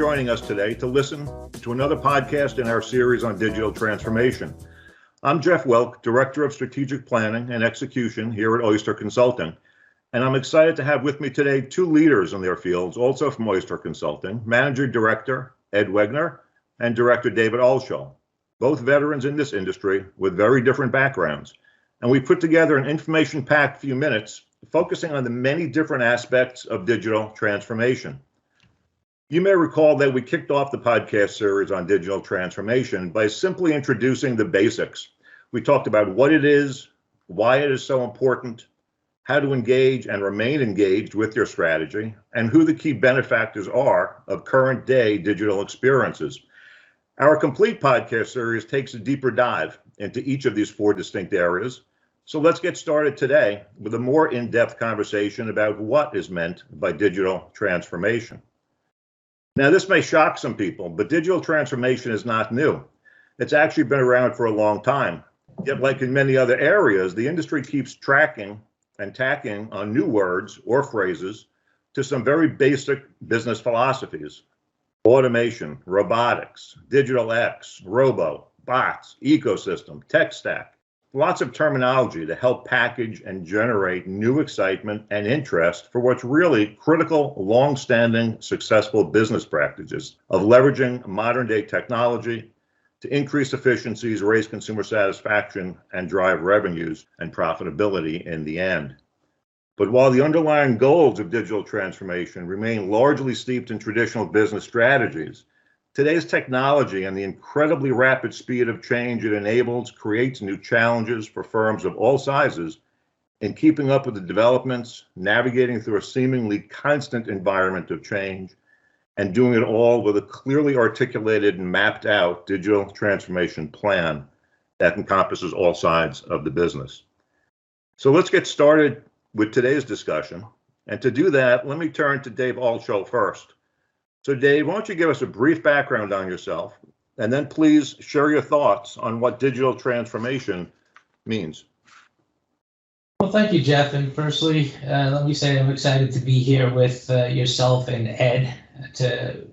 joining us today to listen to another podcast in our series on digital transformation. I'm Jeff Welk, Director of Strategic Planning and Execution here at Oyster Consulting, and I'm excited to have with me today two leaders in their fields, also from Oyster Consulting, Manager Director Ed Wegner and Director David Alschull, both veterans in this industry with very different backgrounds. And we put together an information-packed few minutes focusing on the many different aspects of digital transformation. You may recall that we kicked off the podcast series on digital transformation by simply introducing the basics. We talked about what it is, why it is so important, how to engage and remain engaged with your strategy, and who the key benefactors are of current day digital experiences. Our complete podcast series takes a deeper dive into each of these four distinct areas. So let's get started today with a more in-depth conversation about what is meant by digital transformation. Now, this may shock some people, but digital transformation is not new. It's actually been around for a long time. Yet, like in many other areas, the industry keeps tracking and tacking on new words or phrases to some very basic business philosophies. Automation, robotics, digital X, robo, bots, ecosystem, tech stack. Lots of terminology to help package and generate new excitement and interest for what's really critical, long-standing, successful business practices of leveraging modern-day technology to increase efficiencies, raise consumer satisfaction, and drive revenues and profitability in the end. But while the underlying goals of digital transformation remain largely steeped in traditional business strategies, today's technology and the incredibly rapid speed of change it enables creates new challenges for firms of all sizes in keeping up with the developments, navigating through a seemingly constant environment of change, and doing it all with a clearly articulated and mapped out digital transformation plan that encompasses all sides of the business. So let's get started with today's discussion. And to do that, let me turn to Dave Alschull first. So Dave, why don't you give us a brief background on yourself, and then please share your thoughts on what digital transformation means. Well, thank you, Jeff. And firstly, let me say I'm excited to be here with yourself and Ed to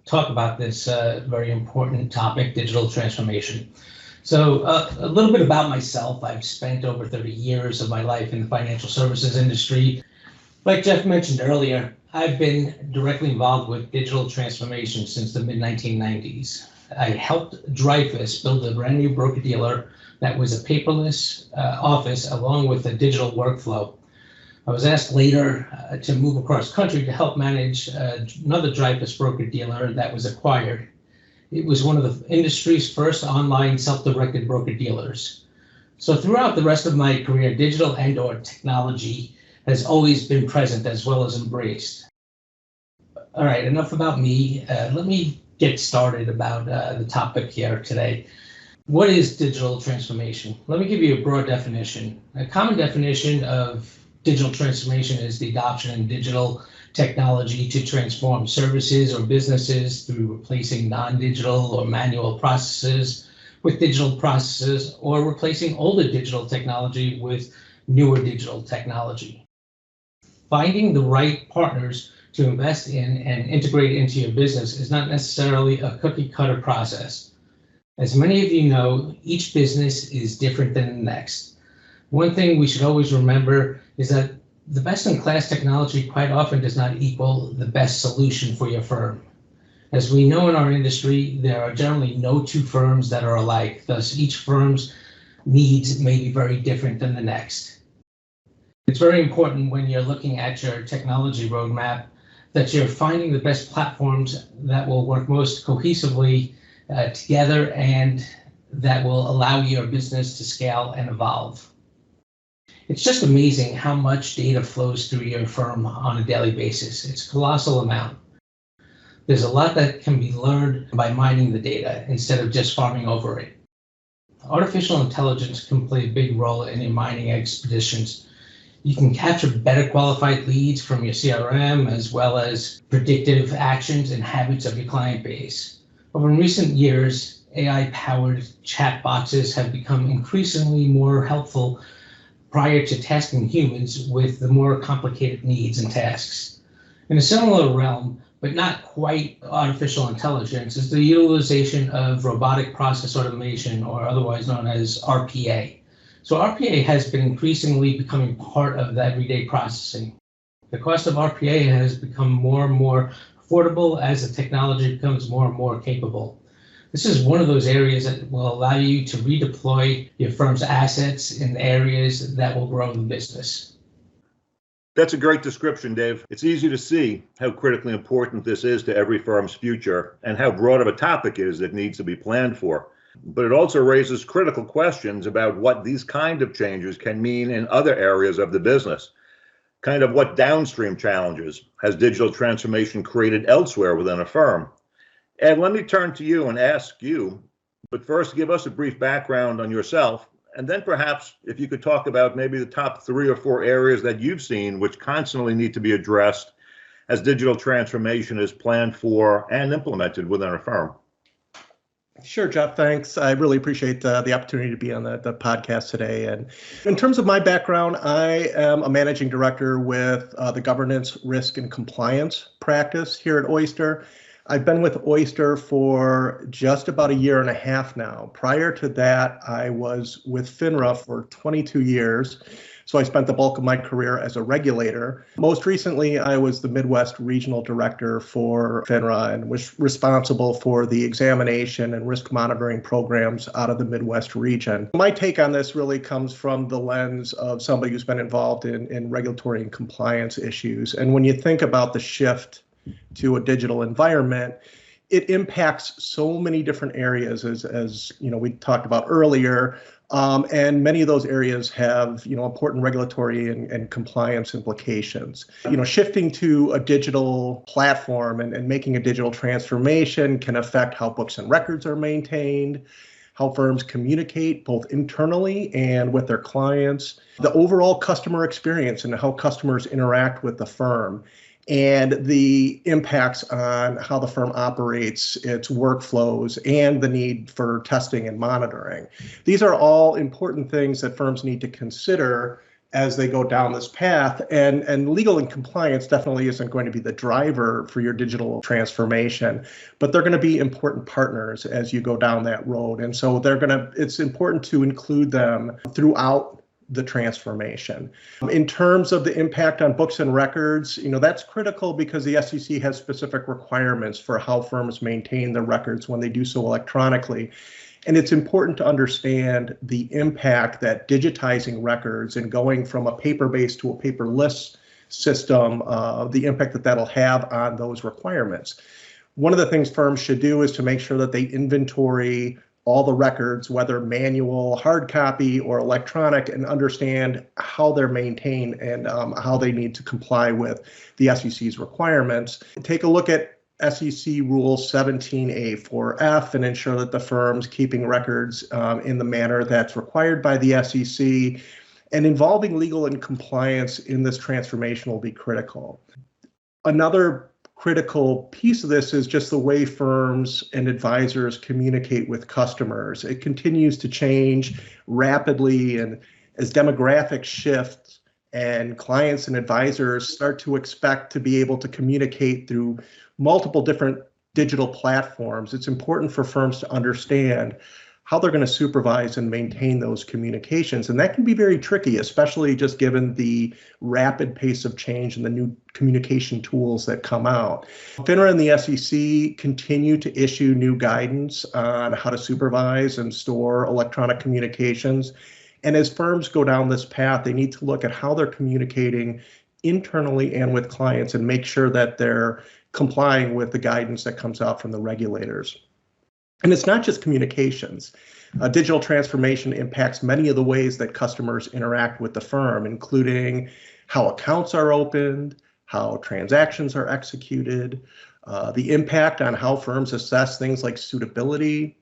talk about this very important topic, digital transformation. So a little bit about myself. I've spent over 30 years of my life in the financial services industry. Like Jeff mentioned earlier, I've been directly involved with digital transformation since the mid-1990s. I helped Dreyfus build a brand new broker-dealer that was a paperless office along with a digital workflow. I was asked later to move across country to help manage another Dreyfus broker-dealer that was acquired. It was one of the industry's first online self-directed broker-dealers. So throughout the rest of my career, digital and/or technology has always been present as well as embraced. All right, enough about me. Let me get started about the topic here today. What is digital transformation? Let me give you a broad definition. A common definition of digital transformation is the adoption of digital technology to transform services or businesses through replacing non-digital or manual processes with digital processes, or replacing older digital technology with newer digital technology. Finding the right partners to invest in and integrate into your business is not necessarily a cookie-cutter process. As many of you know, each business is different than the next. One thing we should always remember is that the best-in-class technology quite often does not equal the best solution for your firm. As we know in our industry, there are generally no two firms that are alike. Thus, each firm's needs may be very different than the next. It's very important when you're looking at your technology roadmap that you're finding the best platforms that will work most cohesively together and that will allow your business to scale and evolve. It's just amazing how much data flows through your firm on a daily basis. It's a colossal amount. There's a lot that can be learned by mining the data instead of just farming over it. Artificial intelligence can play a big role in your mining expeditions. You can capture better qualified leads from your CRM, as well as predictive actions and habits of your client base. Over recent years, AI-powered chat boxes have become increasingly more helpful prior to tasking humans with the more complicated needs and tasks. In a similar realm, but not quite artificial intelligence, is the utilization of robotic process automation, or otherwise known as RPA. So RPA has been increasingly becoming part of the everyday processing. The cost of RPA has become more and more affordable as the technology becomes more and more capable. This is one of those areas that will allow you to redeploy your firm's assets in areas that will grow the business. That's a great description, Dave. It's easy to see how critically important this is to every firm's future and how broad of a topic it is that needs to be planned for. But it also raises critical questions about what these kind of changes can mean in other areas of the business. Kind of what downstream challenges has digital transformation created elsewhere within a firm? Ed, let me turn to you and ask you, but first give us a brief background on yourself, and then perhaps if you could talk about maybe the top 3 or 4 areas that you've seen which constantly need to be addressed as digital transformation is planned for and implemented within a firm. Sure, Jeff, thanks. I really appreciate the opportunity to be on the podcast today. And in terms of my background, I am a managing director with the governance, risk, and compliance practice here at Oyster. I've been with Oyster for just about a year and a half now. Prior to that, I was with FINRA for 22 years. So I spent the bulk of my career as a regulator. Most recently, I was the Midwest Regional Director for FINRA and was responsible for the examination and risk monitoring programs out of the Midwest region. My take on this really comes from the lens of somebody who's been involved in regulatory and compliance issues. And when you think about the shift to a digital environment, it impacts so many different areas, as you know, we talked about earlier. And many of those areas have, important regulatory and compliance implications. Shifting to a digital platform and making a digital transformation can affect how books and records are maintained, how firms communicate both internally and with their clients, the overall customer experience and how customers interact with the firm, and the impacts on how the firm operates its workflows and the need for testing and monitoring. These are all important things that firms need to consider as they go down this path. And legal and compliance definitely isn't going to be the driver for your digital transformation, but they're going to be important partners as you go down that road. And so it's important to include them throughout the transformation. In terms of the impact on books and records, that's critical because the SEC has specific requirements for how firms maintain their records when they do so electronically. And it's important to understand the impact that digitizing records and going from a paper-based to a paperless system, the impact that that'll have on those requirements. One of the things firms should do is to make sure that they inventory all the records, whether manual, hard copy, or electronic, and understand how they're maintained and how they need to comply with the SEC's requirements. Take a look at SEC Rule 17A4F and ensure that the firm's keeping records in the manner that's required by the SEC. And involving legal and compliance in this transformation will be critical. Another critical piece of this is just the way firms and advisors communicate with customers. It continues to change rapidly, and as demographics shift and clients and advisors start to expect to be able to communicate through multiple different digital platforms, it's important for firms to understand how they're going to supervise and maintain those communications. And that can be very tricky, especially just given the rapid pace of change and the new communication tools that come out. FINRA and the SEC continue to issue new guidance on how to supervise and store electronic communications. And as firms go down this path, they need to look at how they're communicating internally and with clients and make sure that they're complying with the guidance that comes out from the regulators. And it's not just communications. Digital transformation impacts many of the ways that customers interact with the firm, including how accounts are opened, how transactions are executed, the impact on how firms assess things like suitability,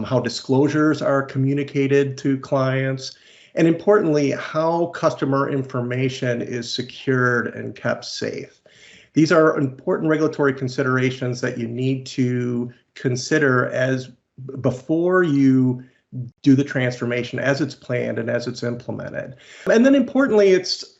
how disclosures are communicated to clients, and importantly, how customer information is secured and kept safe. These are important regulatory considerations that you need to consider as before you do the transformation as it's planned and as it's implemented. And then importantly, it's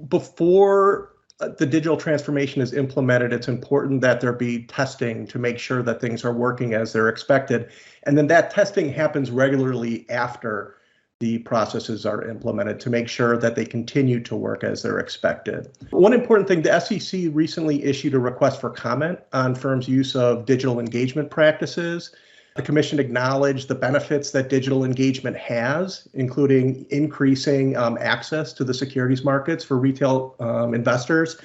before the digital transformation is implemented, it's important that there be testing to make sure that things are working as they're expected. And then that testing happens regularly after the processes are implemented to make sure that they continue to work as they're expected. One important thing, the SEC recently issued a request for comment on firms' use of digital engagement practices. The Commission acknowledged the benefits that digital engagement has, including increasing access to the securities markets for retail investors.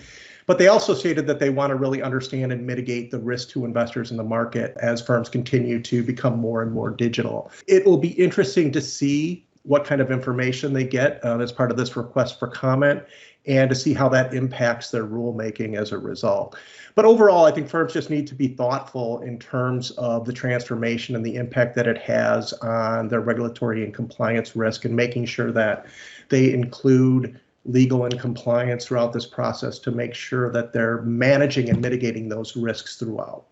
But they also stated that they want to really understand and mitigate the risk to investors in the market as firms continue to become more and more digital. It will be interesting to see what kind of information they get as part of this request for comment and to see how that impacts their rulemaking as a result. But overall, I think firms just need to be thoughtful in terms of the transformation and the impact that it has on their regulatory and compliance risk, and making sure that they include legal and compliance throughout this process to make sure that they're managing and mitigating those risks throughout.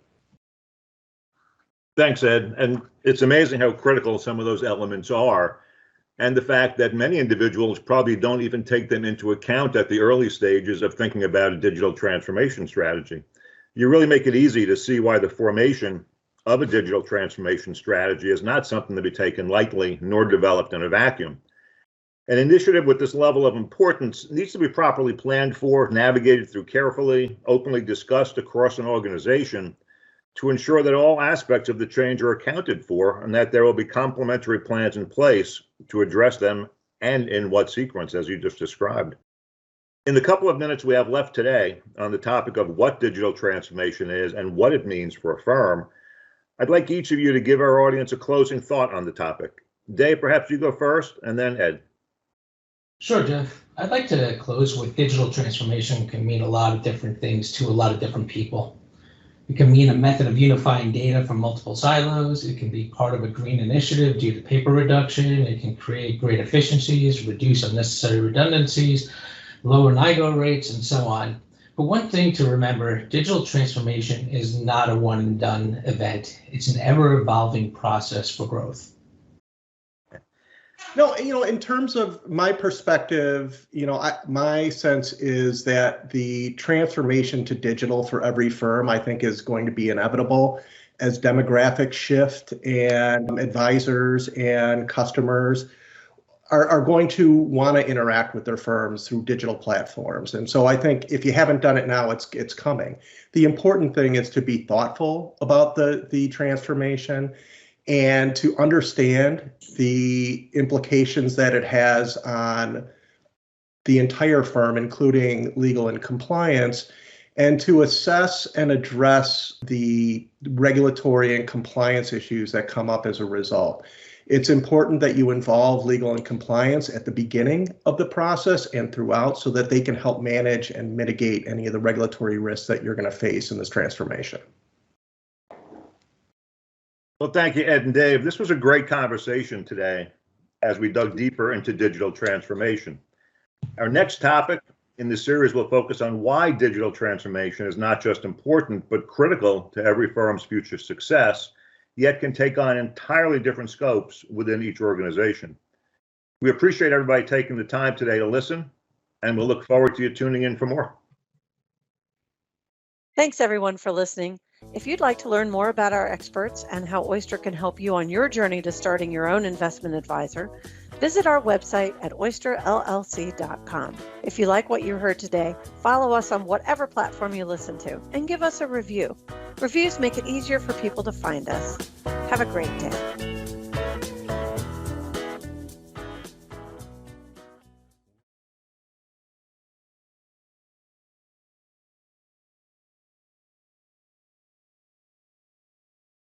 Thanks, Ed. And it's amazing how critical some of those elements are, and the fact that many individuals probably don't even take them into account at the early stages of thinking about a digital transformation strategy. You really make it easy to see why the formation of a digital transformation strategy is not something to be taken lightly nor developed in a vacuum. An initiative with this level of importance needs to be properly planned for, navigated through carefully, openly discussed across an organization to ensure that all aspects of the change are accounted for and that there will be complementary plans in place to address them, and in what sequence, as you just described. In the couple of minutes we have left today on the topic of what digital transformation is and what it means for a firm, I'd like each of you to give our audience a closing thought on the topic. Dave, perhaps you go first, and then Ed. Sure, Jeff. I'd like to close with digital transformation can mean a lot of different things to a lot of different people. It can mean a method of unifying data from multiple silos. It can be part of a green initiative due to paper reduction. It can create great efficiencies, reduce unnecessary redundancies, lower NIGO rates, and so on. But one thing to remember, digital transformation is not a one and done event. It's an ever evolving process for growth. No, in terms of my perspective, my sense is that the transformation to digital for every firm, I think, is going to be inevitable as demographics shift and advisors and customers are going to want to interact with their firms through digital platforms. And so I think if you haven't done it now, it's coming. The important thing is to be thoughtful about the transformation and to understand the implications that it has on the entire firm, including legal and compliance, and to assess and address the regulatory and compliance issues that come up as a result. It's important that you involve legal and compliance at the beginning of the process and throughout so that they can help manage and mitigate any of the regulatory risks that you're going to face in this transformation. Well, thank you, Ed and Dave. This was a great conversation today as we dug deeper into digital transformation. Our next topic in this series will focus on why digital transformation is not just important, but critical to every firm's future success, yet can take on entirely different scopes within each organization. We appreciate everybody taking the time today to listen, and we'll look forward to you tuning in for more. Thanks, everyone, for listening. If you'd like to learn more about our experts and how Oyster can help you on your journey to starting your own investment advisor, visit our website at oysterllc.com. If you like what you heard today, follow us on whatever platform you listen to and give us a review. Reviews make it easier for people to find us. Have a great day.